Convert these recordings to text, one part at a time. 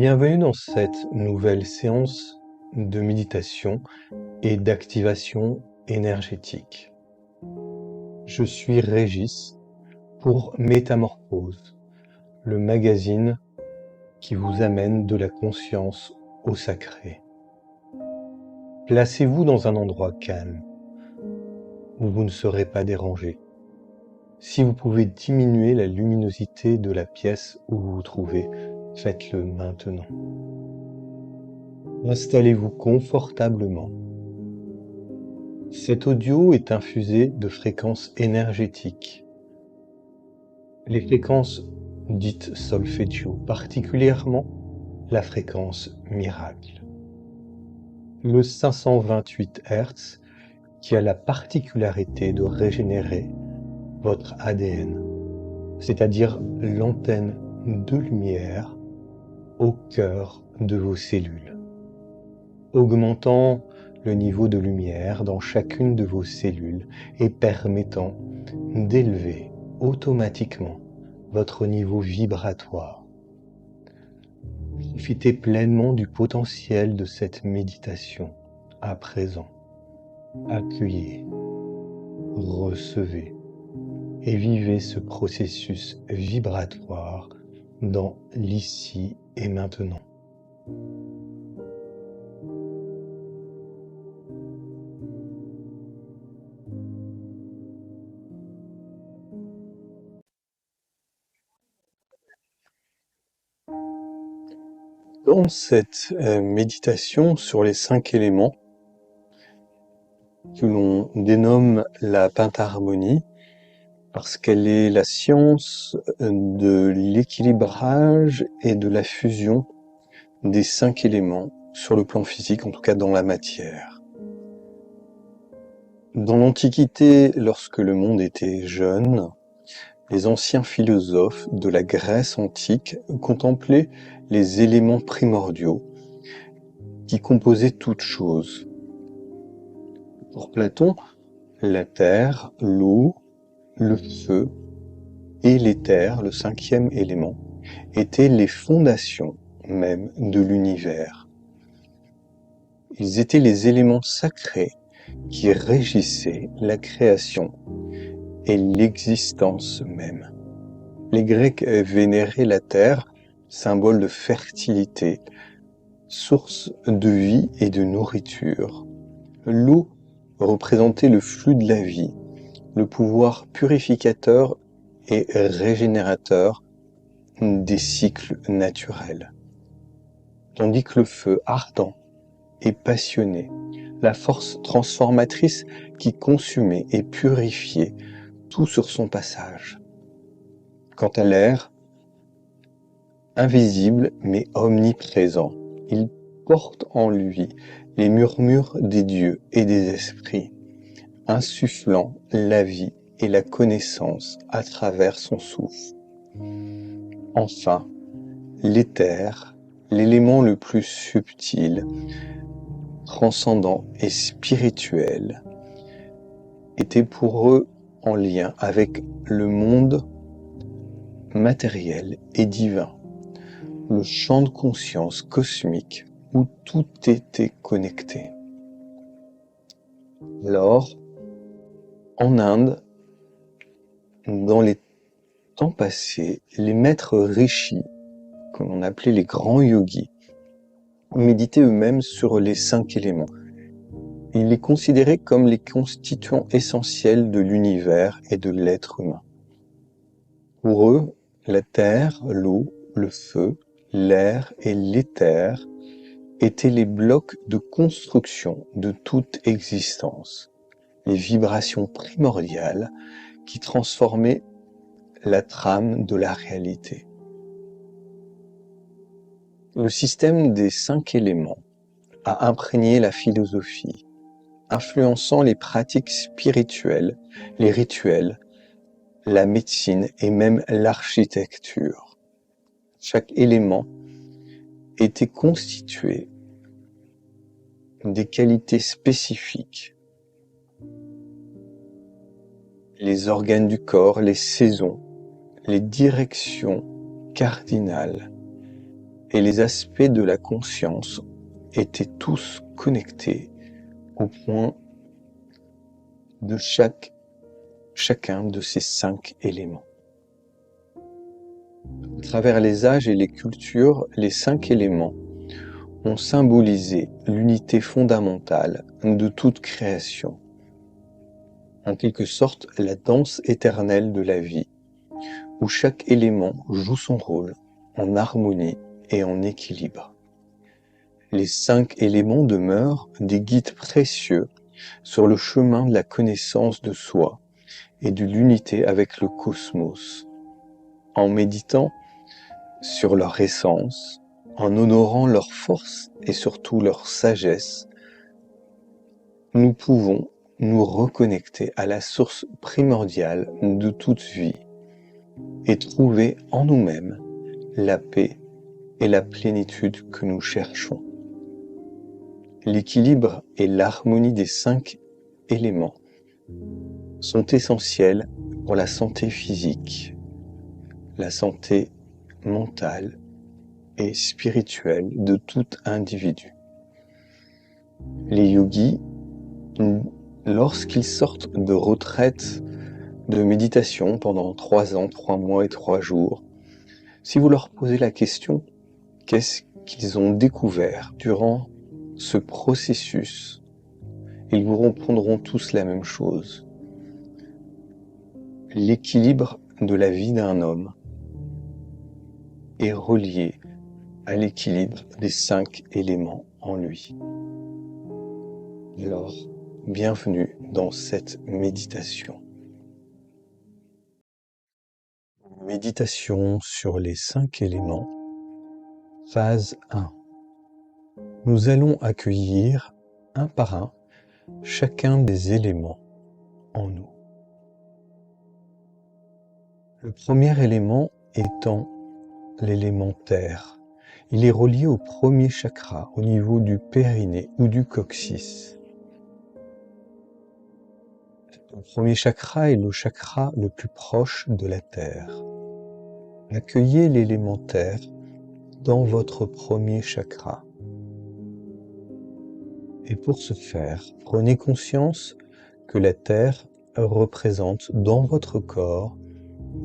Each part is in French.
Bienvenue dans cette nouvelle séance de méditation et d'activation énergétique. Je suis Régis pour Métamorphose, le magazine qui vous amène de la conscience au sacré. Placez-vous dans un endroit calme où vous ne serez pas dérangé. Si vous pouvez diminuer la luminosité de la pièce où vous vous trouvez, faites-le maintenant. Installez-vous confortablement. Cet audio est infusé de fréquences énergétiques. Les fréquences dites solféggio, particulièrement la fréquence miracle. Le 528 Hz qui a la particularité de régénérer votre ADN, c'est-à-dire l'antenne de lumière au cœur de vos cellules, augmentant le niveau de lumière dans chacune de vos cellules et permettant d'élever automatiquement votre niveau vibratoire. Profitez pleinement du potentiel de cette méditation à présent. Accueillez, recevez et vivez ce processus vibratoire dans l'ici et maintenant. Dans cette méditation sur les 5 éléments que l'on dénomme la pentaharmonie, parce qu'elle est la science de l'équilibrage et de la fusion des 5 éléments sur le plan physique, en tout cas dans la matière. Dans l'Antiquité, lorsque le monde était jeune, les anciens philosophes de la Grèce antique contemplaient les éléments primordiaux qui composaient toute chose. Pour Platon, la terre, l'eau, le feu et l'éther, le 5e élément, étaient les fondations même de l'univers. Ils étaient les éléments sacrés qui régissaient la création et l'existence même. Les Grecs vénéraient la terre, symbole de fertilité, source de vie et de nourriture. L'eau représentait le flux de la vie, le pouvoir purificateur et régénérateur des cycles naturels. Tandis que le feu ardent et passionné, la force transformatrice qui consumait et purifiait tout sur son passage. Quant à l'air, invisible mais omniprésent, il porte en lui les murmures des dieux et des esprits, insufflant la vie et la connaissance à travers son souffle. Enfin, l'éther, l'élément le plus subtil, transcendant et spirituel, était pour eux en lien avec le monde matériel et divin, le champ de conscience cosmique où tout était connecté. Alors, en Inde, dans les temps passés, les maîtres rishis, que l'on appelait les grands yogis, méditaient eux-mêmes sur les 5 éléments. Ils les considéraient comme les constituants essentiels de l'univers et de l'être humain. Pour eux, la terre, l'eau, le feu, l'air et l'éther étaient les blocs de construction de toute existence, les vibrations primordiales qui transformaient la trame de la réalité. Le système des 5 éléments a imprégné la philosophie, influençant les pratiques spirituelles, les rituels, la médecine et même l'architecture. Chaque élément était constitué des qualités spécifiques. Les organes du corps, les saisons, les directions cardinales, et les aspects de la conscience étaient tous connectés au point de chacun de ces 5 éléments. À travers les âges et les cultures, les 5 éléments ont symbolisé l'unité fondamentale de toute création. En quelque sorte, la danse éternelle de la vie, où chaque élément joue son rôle en harmonie et en équilibre. Les 5 éléments demeurent des guides précieux sur le chemin de la connaissance de soi et de l'unité avec le cosmos. En méditant sur leur essence, en honorant leur force et surtout leur sagesse, nous pouvons nous reconnecter à la source primordiale de toute vie et trouver en nous-mêmes la paix et la plénitude que nous cherchons. L'équilibre et l'harmonie des 5 éléments sont essentiels pour la santé physique, la santé mentale et spirituelle de tout individu. Les yogis, lorsqu'ils sortent de retraite de méditation pendant 3 ans, 3 mois et 3 jours, si vous leur posez la question, qu'est-ce qu'ils ont découvert durant ce processus, ils vous répondront tous la même chose. L'équilibre de la vie d'un homme est relié à l'équilibre des 5 éléments en lui. Alors, bienvenue dans cette méditation. Méditation sur les 5 éléments, phase 1. Nous allons accueillir un par un chacun des éléments en nous. Le premier élément étant l'élément terre. Il est relié au premier chakra, au niveau du périnée ou du coccyx. Le premier chakra est le chakra le plus proche de la terre. Accueillez l'élément terre dans votre premier chakra. Et pour ce faire, prenez conscience que la terre représente dans votre corps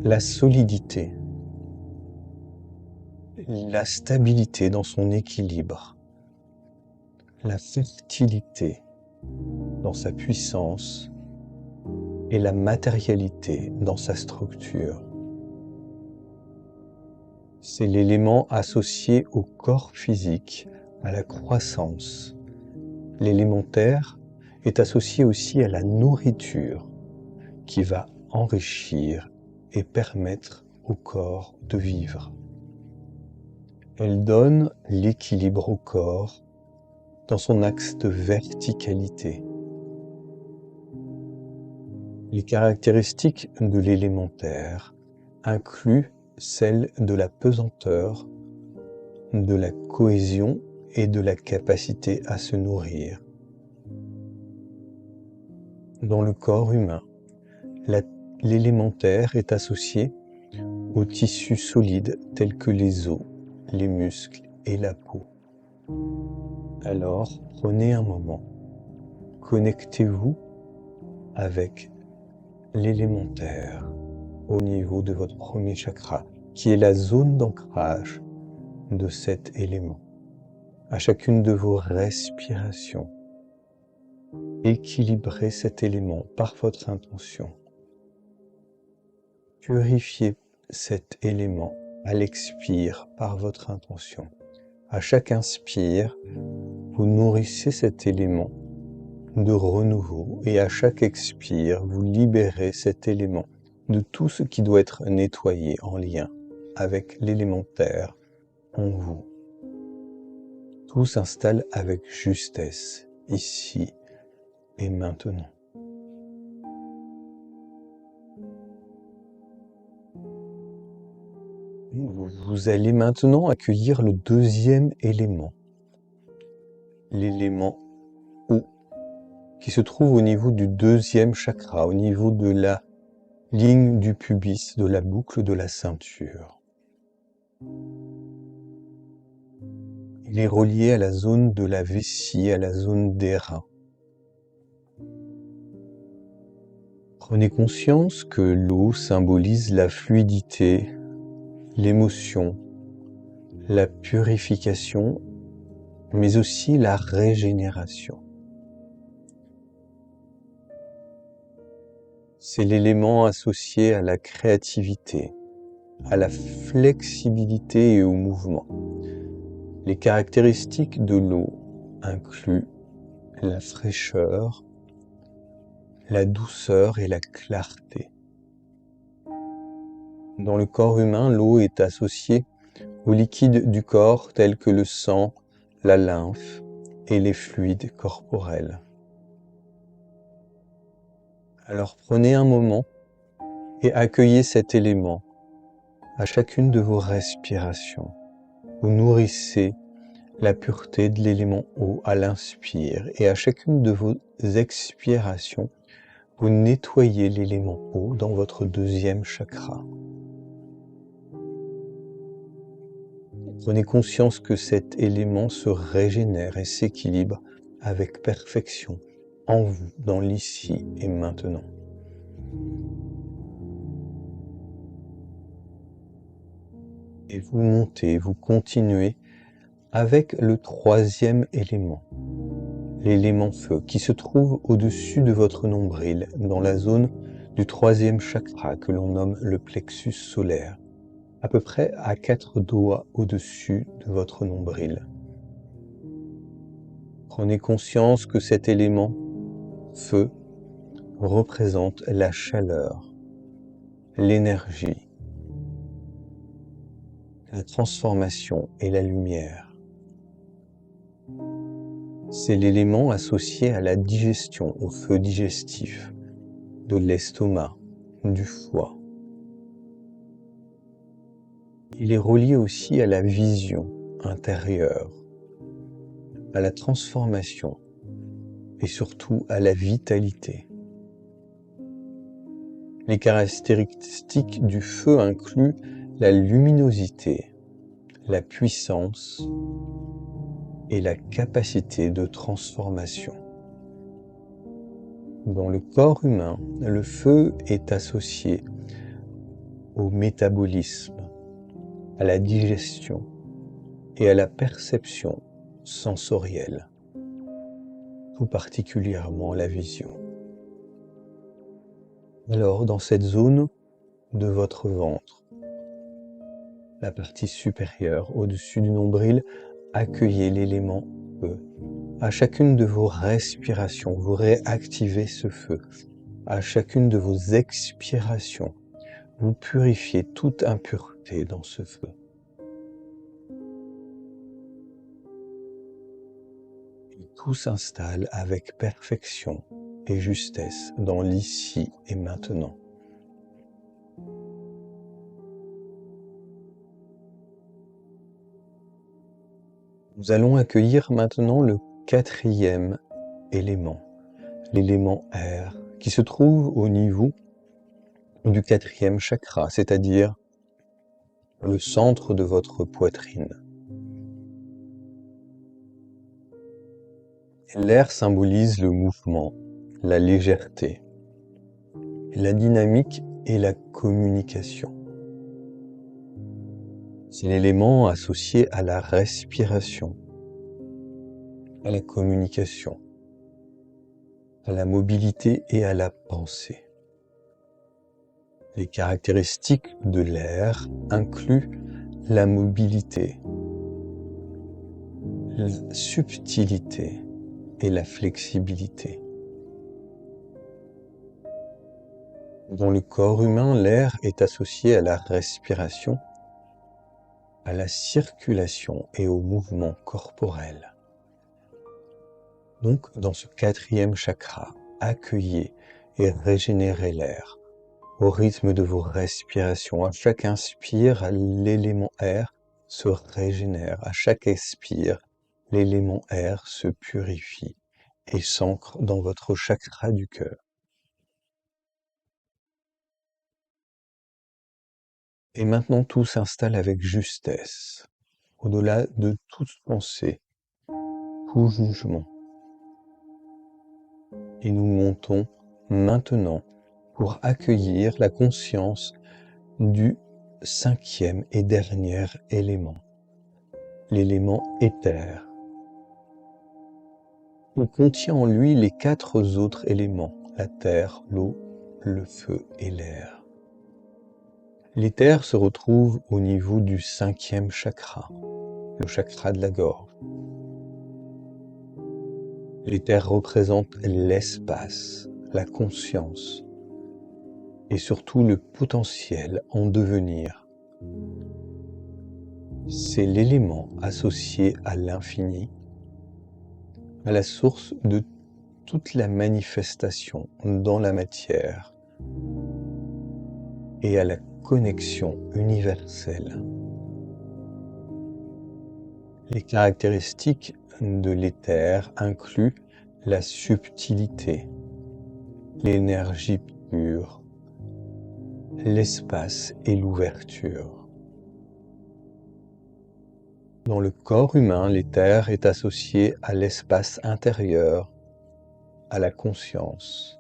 la solidité, la stabilité dans son équilibre, la fertilité dans sa puissance et la matérialité dans sa structure. C'est l'élément associé au corps physique, à la croissance. L'élément terre est associé aussi à la nourriture qui va enrichir et permettre au corps de vivre. Elle donne l'équilibre au corps dans son axe de verticalité. Les caractéristiques de l'élément terre incluent celles de la pesanteur, de la cohésion et de la capacité à se nourrir. Dans le corps humain, l'élément terre est associé aux tissus solides tels que les os, les muscles et la peau. Alors, prenez un moment, connectez-vous avec l'élément terre au niveau de votre premier chakra, qui est la zone d'ancrage de cet élément. À chacune de vos respirations, équilibrez cet élément par votre intention. Purifiez cet élément à l'expire par votre intention. À chaque inspire, vous nourrissez cet élément de renouveau et à chaque expire, vous libérez cet élément de tout ce qui doit être nettoyé en lien avec l'élément terre en vous. Tout s'installe avec justesse, ici et maintenant. Vous allez maintenant accueillir le deuxième élément, l'élément eau, qui se trouve au niveau du deuxième chakra, au niveau de la ligne du pubis, de la boucle de la ceinture. Il est relié à la zone de la vessie, à la zone des reins. Prenez conscience que l'eau symbolise la fluidité, l'émotion, la purification, mais aussi la régénération. C'est l'élément associé à la créativité, à la flexibilité et au mouvement. Les caractéristiques de l'eau incluent la fraîcheur, la douceur et la clarté. Dans le corps humain, l'eau est associée aux liquides du corps tels que le sang, la lymphe et les fluides corporels. Alors prenez un moment et accueillez cet élément à chacune de vos respirations. Vous nourrissez la pureté de l'élément eau à l'inspire et à chacune de vos expirations, vous nettoyez l'élément eau dans votre deuxième chakra. Prenez conscience que cet élément se régénère et s'équilibre avec perfection en vous, dans l'ici et maintenant. Et vous montez, vous continuez avec le troisième élément, l'élément feu, qui se trouve au-dessus de votre nombril, dans la zone du troisième chakra que l'on nomme le plexus solaire, à peu près à 4 doigts au-dessus de votre nombril. Prenez conscience que cet élément feu représente la chaleur, l'énergie, la transformation et la lumière. C'est l'élément associé à la digestion, au feu digestif, de l'estomac, du foie. Il est relié aussi à la vision intérieure, à la transformation et surtout à la vitalité. Les caractéristiques du feu incluent la luminosité, la puissance et la capacité de transformation. Dans le corps humain, le feu est associé au métabolisme, à la digestion et à la perception sensorielle, tout particulièrement la vision. Alors, dans cette zone de votre ventre, la partie supérieure, au-dessus du nombril, accueillez l'élément feu. À chacune de vos respirations, vous réactivez ce feu. À chacune de vos expirations, vous purifiez toute impureté dans ce feu. Et tout s'installe avec perfection et justesse dans l'ici et maintenant. Nous allons accueillir maintenant le quatrième élément, l'élément air, qui se trouve au niveau du quatrième chakra, c'est-à-dire le centre de votre poitrine. L'air symbolise le mouvement, la légèreté, la dynamique et la communication. C'est l'élément associé à la respiration, à la communication, à la mobilité et à la pensée. Les caractéristiques de l'air incluent la mobilité, la subtilité et la flexibilité. Dans le corps humain, l'air est associé à la respiration, à la circulation et au mouvement corporel. Donc, dans ce quatrième chakra, accueillez et régénérez l'air au rythme de vos respirations. À chaque inspire, l'élément air se régénère. À chaque expire, l'élément air se purifie et s'ancre dans votre chakra du cœur. Et maintenant, tout s'installe avec justesse au-delà de toute pensée, tout jugement. Et nous montons maintenant pour accueillir la conscience du 5e et dernier élément, l'élément éther. Il contient en lui les 4 autres éléments, la terre, l'eau, le feu et l'air. L'éther se retrouve au niveau du 5e chakra, le chakra de la gorge. L'éther représente l'espace, la conscience et surtout le potentiel en devenir. C'est l'élément associé à l'infini, à la source de toute la manifestation dans la matière et à la connexion universelle. Les caractéristiques de l'éther incluent la subtilité, l'énergie pure, l'espace et l'ouverture. Dans le corps humain, l'éther est associé à l'espace intérieur, à la conscience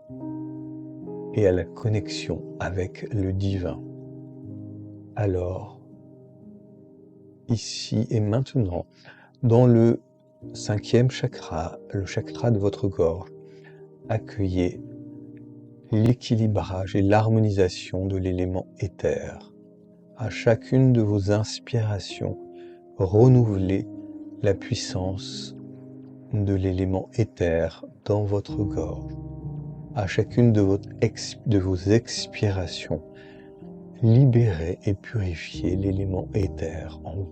et à la connexion avec le divin. Alors, ici et maintenant, dans le 5e chakra, le chakra de votre gorge, accueillez l'équilibrage et l'harmonisation de l'élément éther. À chacune de vos inspirations, renouvelez la puissance de l'élément éther dans votre gorge. À chacune de vos expirations, libérez et purifiez l'élément éther en vous.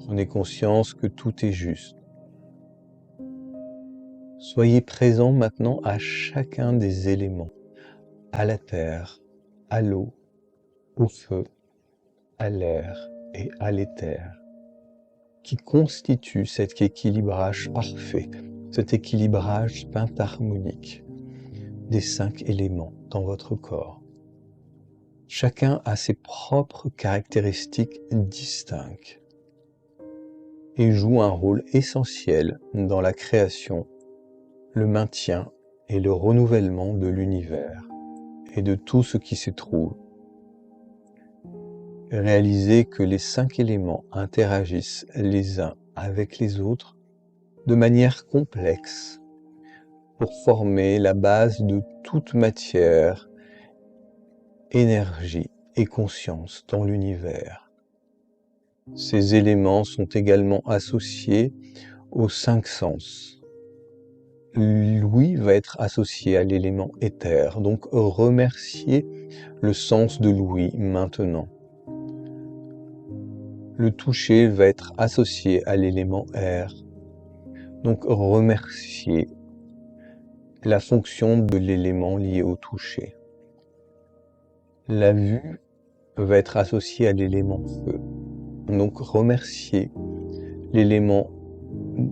Prenez conscience que tout est juste. Soyez présent maintenant à chacun des éléments, à la terre, à l'eau, au feu, à l'air et à l'éther, qui constituent cet équilibrage parfait, cet équilibrage pentarmonique des 5 éléments dans votre corps. Chacun a ses propres caractéristiques distinctes et joue un rôle essentiel dans la création, le maintien et le renouvellement de l'univers et de tout ce qui s'y trouve. Réalisez que les 5 éléments interagissent les uns avec les autres de manière complexe pour former la base de toute matière, énergie et conscience dans l'univers. Ces éléments sont également associés aux 5 sens. L'ouïe va être associé à l'élément éther, donc remerciez le sens de l'ouïe maintenant. Le toucher va être associé à l'élément air, donc remerciez la fonction de l'élément lié au toucher. La vue va être associée à l'élément feu, donc remerciez l'élément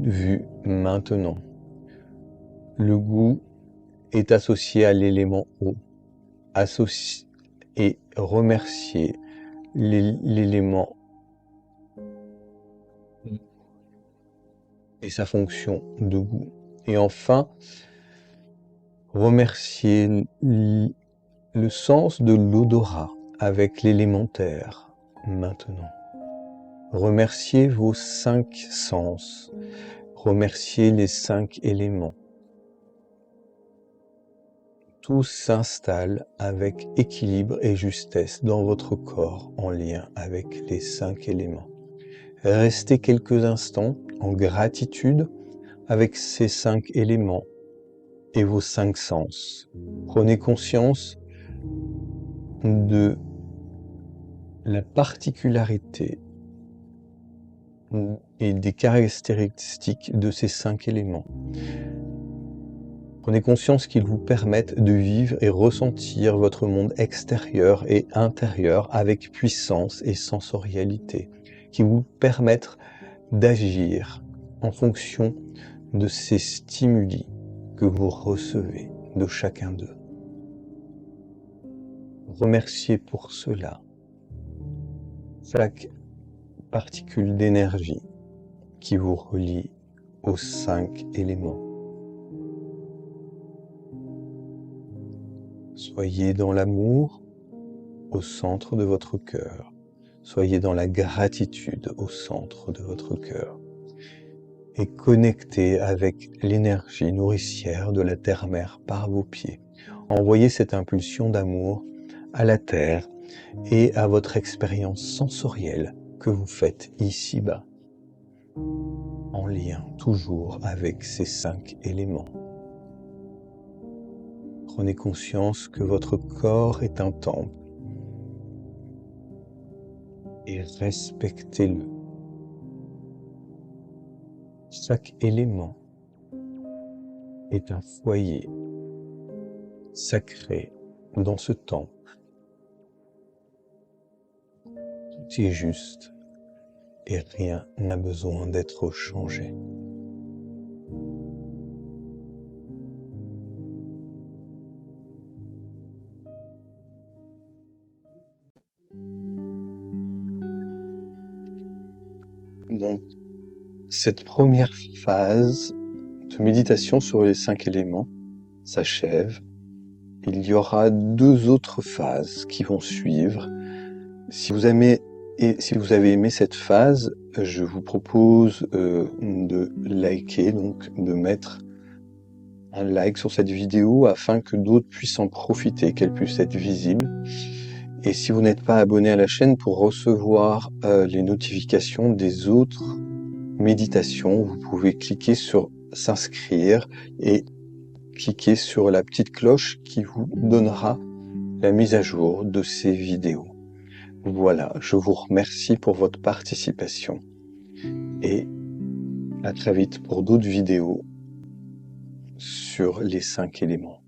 vue maintenant. Le goût est associé à l'élément eau, et remerciez l'élément et sa fonction de goût. Et enfin, remerciez le sens de l'odorat avec l'élémentaire maintenant. Remerciez vos 5 sens. Remerciez les 5 éléments. Tout s'installe avec équilibre et justesse dans votre corps en lien avec les 5 éléments. Restez quelques instants en gratitude avec ces 5 éléments et vos 5 sens. Prenez conscience de la particularité et des caractéristiques de ces 5 éléments. Prenez conscience qu'ils vous permettent de vivre et ressentir votre monde extérieur et intérieur avec puissance et sensorialité, qui vous permettent d'agir en fonction de ces stimuli que vous recevez de chacun d'eux. Remerciez pour cela. chaque particule d'énergie qui vous relie aux 5 éléments. Soyez dans l'amour au centre de votre cœur. Soyez dans la gratitude au centre de votre cœur. Et connectez avec l'énergie nourricière de la terre-mère par vos pieds. Envoyez cette impulsion d'amour à la terre et à votre expérience sensorielle que vous faites ici-bas, en lien toujours avec ces 5 éléments. Prenez conscience que votre corps est un temple et respectez-le. Chaque élément est un foyer sacré dans ce temple. Tout est juste et rien n'a besoin d'être changé. Donc, cette première phase de méditation sur les 5 éléments s'achève. Il y aura 2 autres phases qui vont suivre. Si vous avez aimé cette phase, je vous propose de liker, donc de mettre un like sur cette vidéo afin que d'autres puissent en profiter, qu'elle puisse être visible. Et si vous n'êtes pas abonné à la chaîne pour recevoir les notifications des autres méditations, vous pouvez cliquer sur s'inscrire et cliquer sur la petite cloche qui vous donnera la mise à jour de ces vidéos. Voilà, je vous remercie pour votre participation et à très vite pour d'autres vidéos sur les 5 éléments.